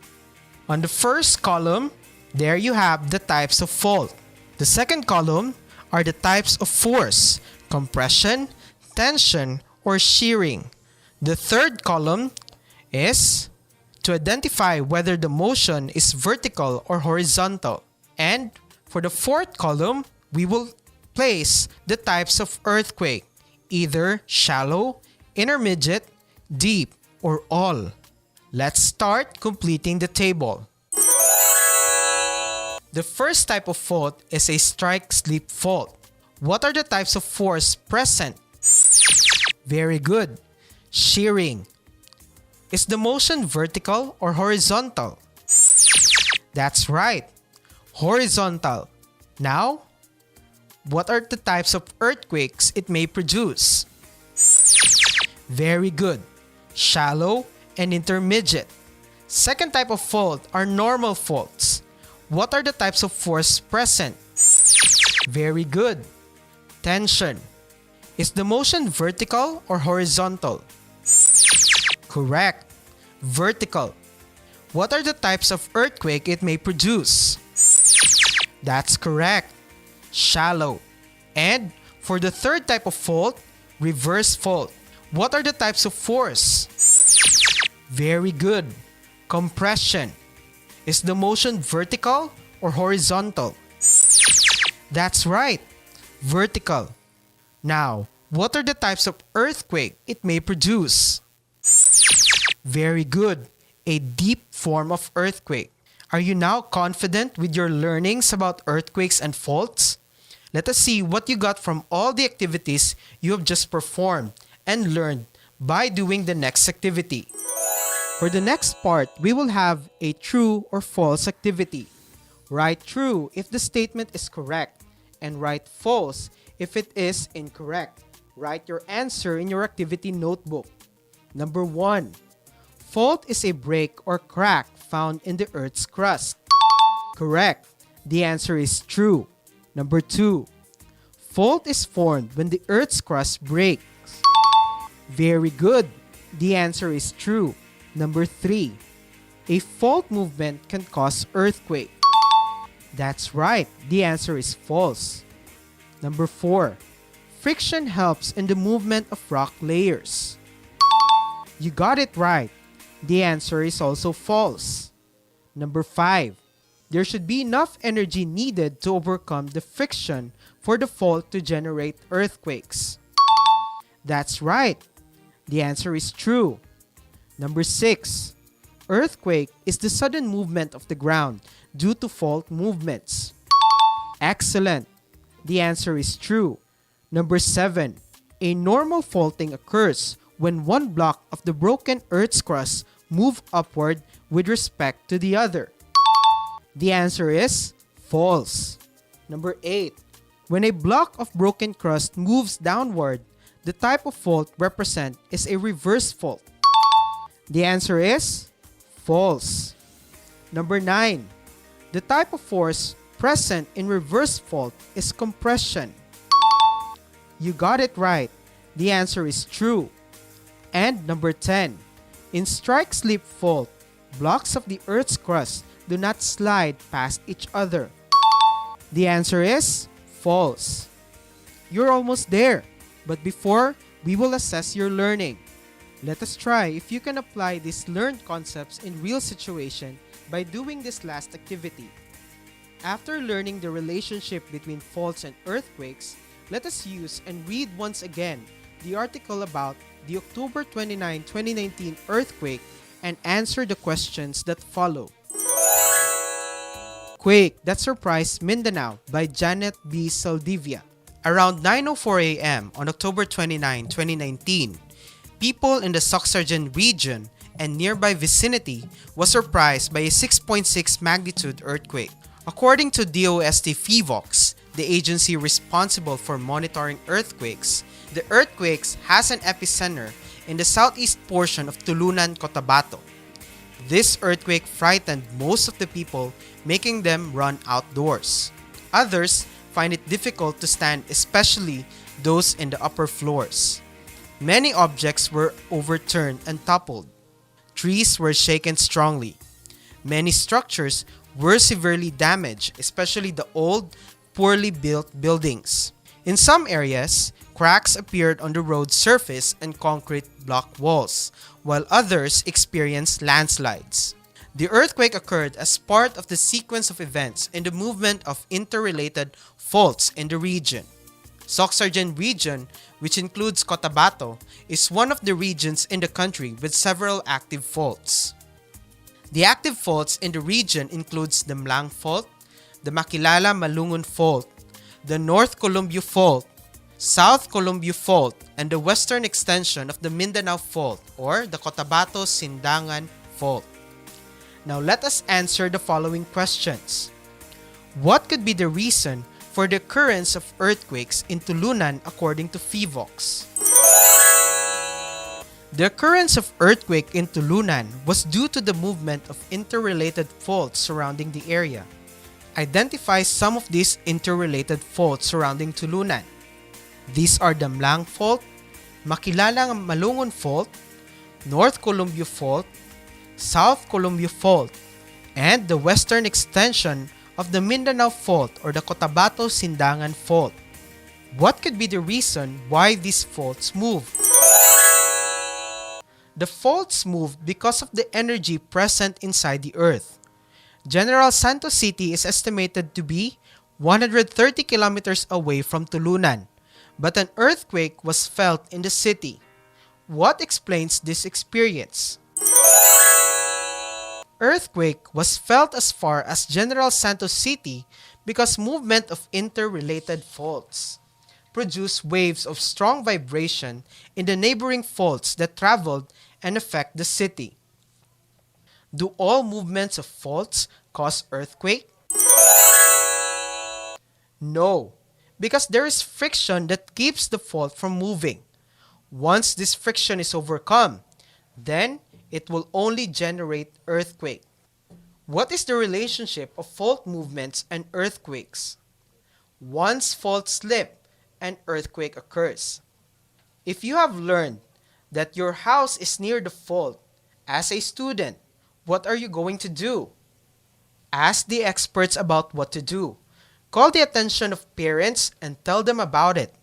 On the first column, there you have the types of fault. The second column are the types of force, compression, tension, or shearing. The third column is to identify whether the motion is vertical or horizontal. And for the fourth column, we will place the types of earthquake, either shallow, intermediate, deep, or all. Let's start completing the table. The first type of fault is a strike-slip fault. What are the types of force present? Very good. Shearing. Is the motion vertical or horizontal? That's right. Horizontal. Now, what are the types of earthquakes it may produce? Very good. Shallow and intermediate. Second type of fault are normal faults. What are the types of force present? Very good. Tension. Is the motion vertical or horizontal? Correct. Vertical. What are the types of earthquake it may produce? That's correct. Shallow. And for the third type of fault, reverse fault. What are the types of force? Very good. Compression. Is the motion vertical or horizontal? That's right. Vertical. Now, what are the types of earthquake it may produce? Very good. A deep form of earthquake. Are you now confident with your learnings about earthquakes and faults? Let us see what you got from all the activities you have just performed and learned by doing the next activity. For the next part, we will have a true or false activity. Write true if the statement is correct and write false if it is incorrect. Write your answer in your activity notebook. Number 1. Fault is a break or crack found in the Earth's crust. Correct. The answer is true. Number 2. Fault is formed when the Earth's crust breaks. Very good. The answer is true. Number 3. A fault movement can cause earthquake. That's right. The answer is false. Number 4. Friction helps in the movement of rock layers. You got it right. The answer is also false. Number 5. There should be enough energy needed to overcome the friction for the fault to generate earthquakes. That's right. The answer is true. Number 6. Earthquake is the sudden movement of the ground due to fault movements. Excellent. The answer is true. Number 7. A normal faulting occurs when one block of the broken Earth's crust move upward with respect to the other. The answer is false. Number 8. When a block of broken crust moves downward, the type of fault represented is a reverse fault. The answer is false. Number 9. The type of force present in reverse fault is compression. You got it right. The answer is true. And number 10. In strike-slip fault, blocks of the Earth's crust do not slide past each other. The answer is false. You're almost there. But before, we will assess your learning. Let us try if you can apply these learned concepts in real situation by doing this last activity. After learning the relationship between faults and earthquakes, let us use and read once again the article about the October 29, 2019 earthquake and answer the questions that follow. Quake That Surprised Mindanao by Janet B. Saldivia. Around 9:04 a.m. on October 29, 2019, people in the Soxargen region and nearby vicinity was surprised by a 6.6 magnitude earthquake. According to DOST FIVOX, the agency responsible for monitoring earthquakes, the earthquakes has an epicenter in the southeast portion of Tulunan, Cotabato. This earthquake frightened most of the people, making them run outdoors. Others find it difficult to stand, especially those in the upper floors. Many objects were overturned and toppled. Trees were shaken strongly. Many structures were severely damaged, especially the old, poorly built buildings. In some areas, cracks appeared on the road surface and concrete block walls, while others experienced landslides. The earthquake occurred as part of the sequence of events in the movement of interrelated faults in the region. Soxargen region, which includes Cotabato, is one of the regions in the country with several active faults. The active faults in the region includes the Mlang Fault, the Makilala-Malungun Fault, the North Columbia Fault, South Columbia Fault, and the western extension of the Mindanao Fault or the Cotabato-Sindangan Fault. Now let us answer the following questions. What could be the reason for the occurrence of earthquakes in Tulunan according to FIVOX? The occurrence of earthquake in Tulunan was due to the movement of interrelated faults surrounding the area. Identify some of these interrelated faults surrounding Tulunan. These are the Mlang Fault, Makilala-Malungun Fault, North Columbia Fault, South Columbia Fault, and the western extension of the Mindanao Fault or the Cotabato-Sindangan Fault. What could be the reason why these faults move? The faults moved because of the energy present inside the earth. General Santos City is estimated to be 130 kilometers away from Tulunan, but an earthquake was felt in the city. What explains this experience? Earthquake was felt as far as General Santos City because movement of interrelated faults produced waves of strong vibration in the neighboring faults that traveled and affect the city. Do all movements of faults cause earthquake? No, because there is friction that keeps the fault from moving. Once this friction is overcome, then it will only generate earthquake. What is the relationship of fault movements and earthquakes? Once faults slip, an earthquake occurs. If you have learned that your house is near the fault, as a student, what are you going to do? Ask the experts about what to do. Call the attention of parents and tell them about it.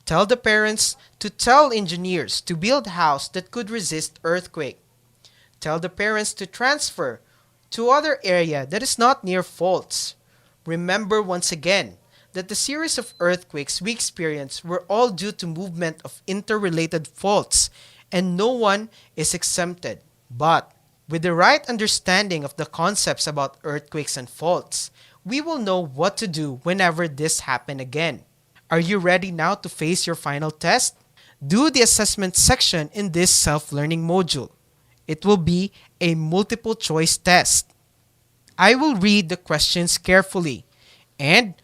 Tell the parents to tell engineers to build a house that could resist earthquake. Tell the parents to transfer to other area that is not near faults. Remember once again that the series of earthquakes we experienced were all due to movement of interrelated faults, and no one is exempted. But with the right understanding of the concepts about earthquakes and faults, we will know what to do whenever this happen again. Are you ready now to face your final test? Do the assessment section in this self-learning module. It will be a multiple choice test. I will read the questions carefully and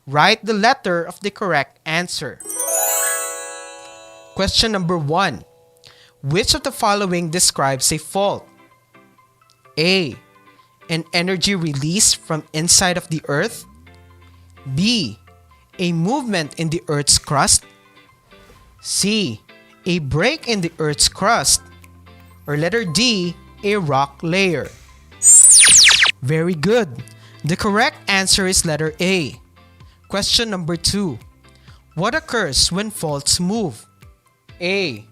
write the letter of the correct answer. Question number 1. Which of the following describes a fault? A. An energy release from inside of the earth. B. A movement in the earth's crust. C. A break in the earth's crust. Or letter D. A rock layer. Very good. The correct answer is letter A. Question number 2. What occurs when faults move? A.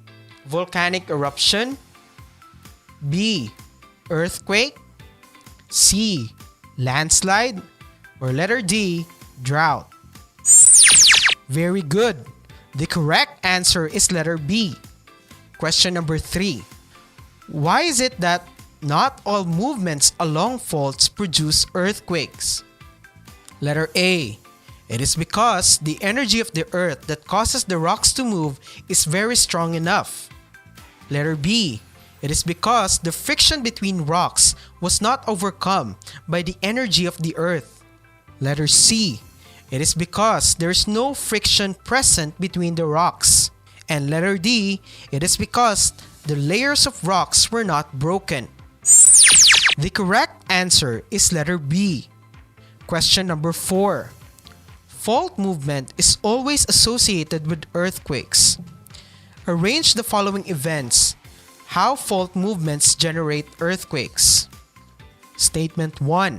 Volcanic eruption. B. Earthquake. C. Landslide. Or letter D. Drought. Very good. The correct answer is letter B. Question number 3. Why is it that not all movements along faults produce earthquakes? Letter A. It is because the energy of the earth that causes the rocks to move is very strong enough. Letter B. It is because the friction between rocks was not overcome by the energy of the earth. Letter C. It is because there is no friction present between the rocks. And letter D. It is because the layers of rocks were not broken. The correct answer is letter B. Question number 4. fault movement is always associated with earthquakes. Arrange the following events. How fault movements generate earthquakes. Statement 1.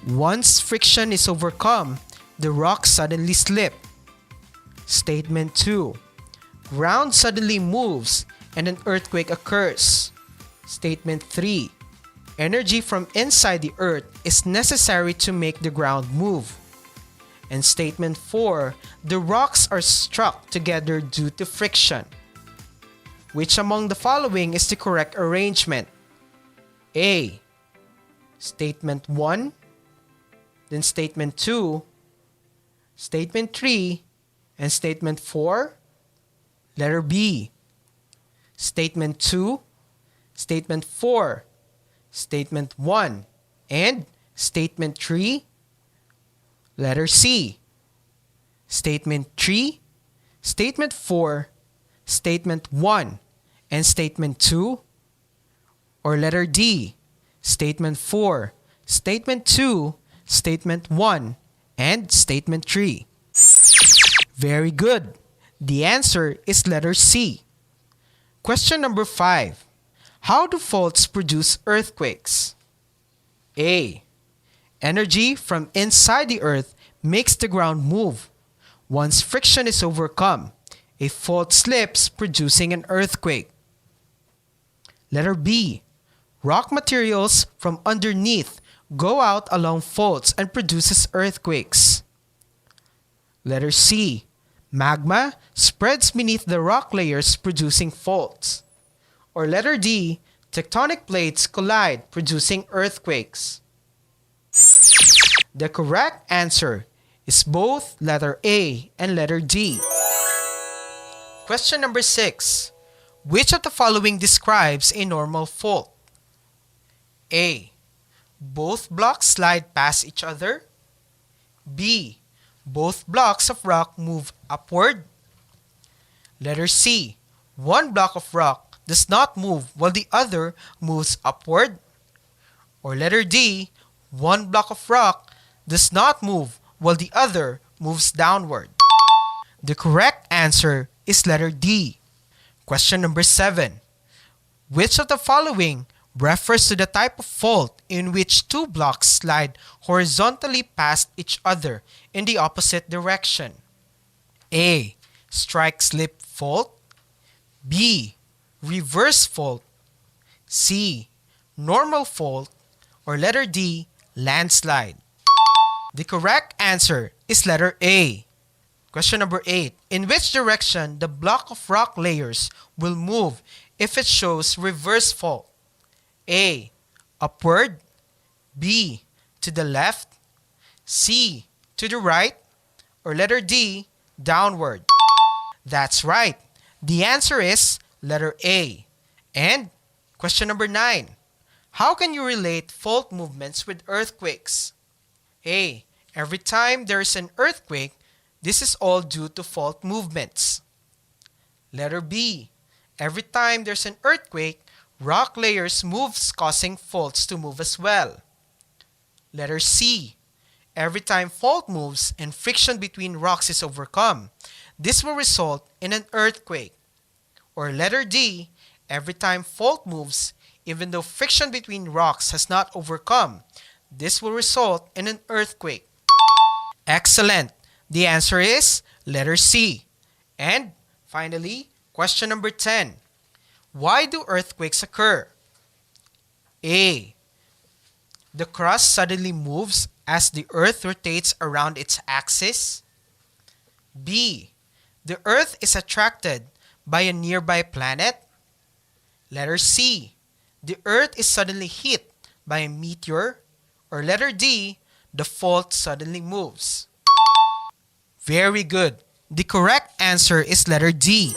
Once friction is overcome, the rocks suddenly slip. Statement 2. Ground suddenly moves and an earthquake occurs. Statement 3. Energy from inside the earth is necessary to make the ground move. And statement 4. The rocks are struck together due to friction. Which among the following is the correct arrangement? A. Statement 1, then statement 2, statement 3, and statement 4. Letter B. Statement 2, statement 4, statement 1, and statement 3. Letter C. Statement 3, statement 4, statement 1, and statement 2. Or letter D. Statement 4, statement 2, statement 1, and statement 3. Very good. The answer is letter C. Question number 5. How do faults produce earthquakes? A. Energy from inside the earth makes the ground move. Once friction is overcome, a fault slips, producing an earthquake. Letter B. Rock materials from underneath go out along faults and produces earthquakes. Letter C. Magma spreads beneath the rock layers, producing faults. Or letter D. Tectonic plates collide, producing earthquakes. The correct answer is both letter A and letter D. Question number 6. Which of the following describes a normal fault? A. Both blocks slide past each other. B. Both blocks of rock move upward. Letter C. One block of rock does not move while the other moves upward. Or letter D. One block of rock does not move while the other moves downward. The correct answer is letter D. Question number 7. Which of the following refers to the type of fault in which two blocks slide horizontally past each other in the opposite direction? A. Strike-slip fault. B. Reverse fault. C. Normal fault. Or letter D. Landslide. The correct answer is letter A. Question number 8. In which direction the block of rock layers will move if it shows reverse fault? A. Upward. B. To the left. C. To the right. Or letter D. Downward. That's right. The answer is letter A. And question number 9. How can you relate fault movements with earthquakes? A. Every time there is an earthquake, this is all due to fault movements. Letter B. Every time there's an earthquake, rock layers move, causing faults to move as well. Letter C. Every time fault moves and friction between rocks is overcome, this will result in an earthquake. Or letter D. Every time fault moves, even though friction between rocks has not overcome, this will result in an earthquake. Excellent! The answer is letter C. And finally, question number 10. Why do earthquakes occur? A. The crust suddenly moves as the earth rotates around its axis. B. The earth is attracted by a nearby planet. Letter C. The earth is suddenly hit by a meteor. Or letter D. The fault suddenly moves. Very good. The correct answer is letter D.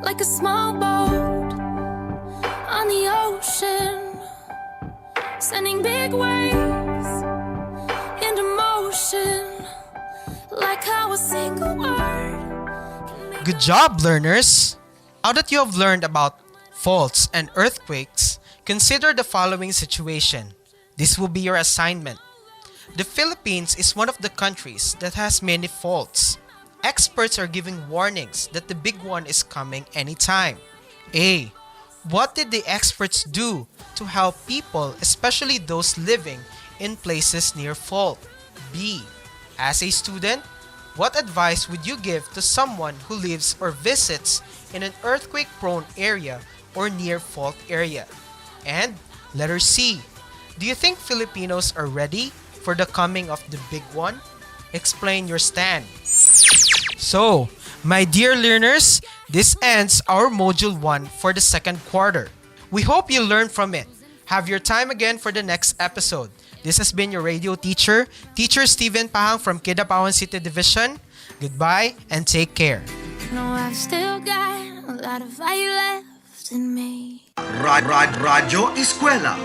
Like a small boat on the ocean, sending big waves into motion. Like how a single word can Good job, learners! Now that you have learned about faults and earthquakes, Consider the following situation. This will be your assignment. The Philippines is one of the countries that has many faults. Experts are giving warnings that the big one is coming anytime. A. What did the experts do to help people, especially those living in places near fault? B. As a student, what advice would you give to someone who lives or visits in an earthquake-prone area or near fault area? And letter C. Do you think Filipinos are ready for the coming of the big one? Explain your stand. So, my dear learners, this ends our Module 1 for the second quarter. We hope you learned from it. Have your time again for the next episode. This has been your radio teacher, Teacher Steven Pahang from Kidapawan City Division. Goodbye and take care. No, I've still got a lot of fire left in me. Radyo Eskwela.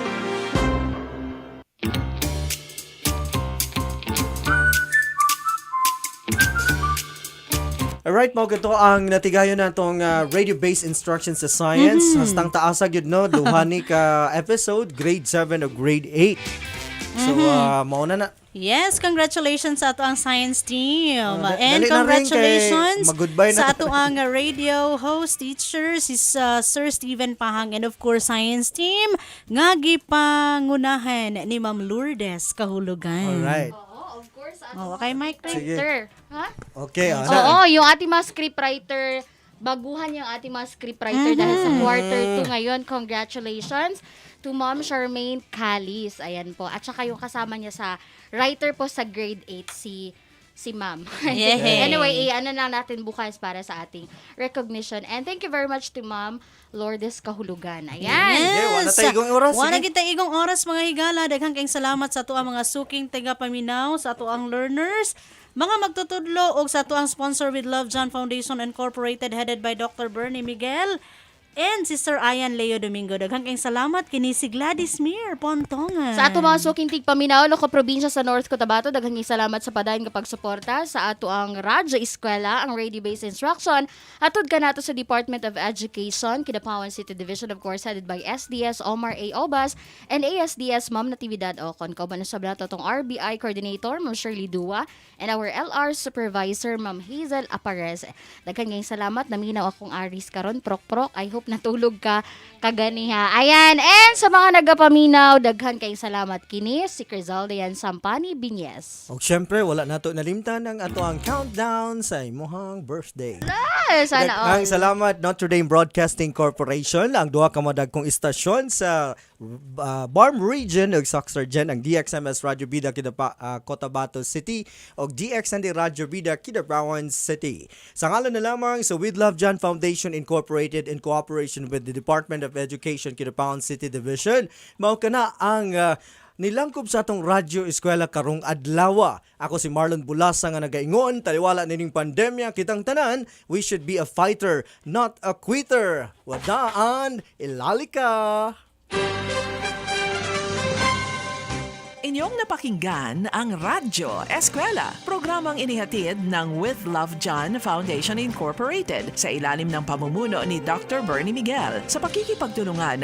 Alright, mo gato ang natigayon natong radio-based instructions sa science. Hastang taasag yun, no? Duhani ka episode, grade 7 o grade 8. So, mauna na. Yes, congratulations sa ato ang science team. dali na rin And kay congratulations mag-goodbye na sa to. ato ang radio host teacher, si Sir Steven Pahang, and of course science team nga gipangunahan ni Ma'am Lourdes Kahulugan. Alright. Okay, Mike. Writer. Ha? Okay, Oo, yung ating mga scriptwriter, baguhan yung ating mga scriptwriter dahil sa quarter 2 ngayon. Congratulations to Ma'am Charmaine Calis. Ayan po. At saka yung kasama niya sa writer po sa grade 8, si Ma'am. Yay. Anyway, ano lang natin bukas para sa ating recognition. And thank you very much to Ma'am Lourdes Kahulugan. Ayan. Yeah, wala tayo igong oras, Wala sige. kita igong oras mga higala. Daghang kayong salamat sa ato ang mga suking taga-paminaw, sa ato ang learners, mga magtutudlo o sa ato ang sponsor with Love John Foundation Incorporated headed by Dr. Bernie Miguel and Sister Ayan Leo Domingo. Daghang kayong salamat kini si Gladys Mir Pontongan. Sa ato mga suking tigpaminaw, loko probinsya sa North Cotabato, daghang salamat sa padayon kapag suporta sa ato ang Radyo ESKWELA, ang radio-based instruction. Atod ka nato sa Department of Education, Kidapawan City Division, of course, headed by SDS Omar A. Obas and ASDS Ma'am Natividad Ocon. Kauban sa blato tong RBI Coordinator, Ma'am Shirley Dua, and our LR Supervisor, Ma'am Hazel Aparez. Daghang salamat, naminaw akong aris karon, prok-prok. I hope natulog ka kaganiha. Ayan, and sa mga nagapaminaw, daghan kay salamat kini si Crizaldian Sampani Binyes. O syempre, wala nato nalimtan ang ato ang countdown sa imuhang birthday. Sana all. Daghang salamat Notre Dame Broadcasting Corporation, ang duha ka madagkong istasyon sa Barm Region ug Soxargen, ang DXMS Radyo Bida Cotabato City ug DXND Radyo Bida Kidapawan City. Sa ngalan na lamang sa With Love John Foundation Incorporated in cooperation with the Department of Education Kidapawan City Division, mao kana ang nilangkob sa atong Radyo Eskwela karong adlaw. Ako si Marlon Bulasa nga nagaingon, taliwala nining pandemya, kitang tanan, we should be a fighter, not a quitter. Wadaan, ilalika! Inyong napakinggan ang Radyo Eskwela, programang inihatid ng With Love John Foundation Incorporated sa ilalim ng pamumuno ni Dr. Bernie Miguel sa pakikipagtulungan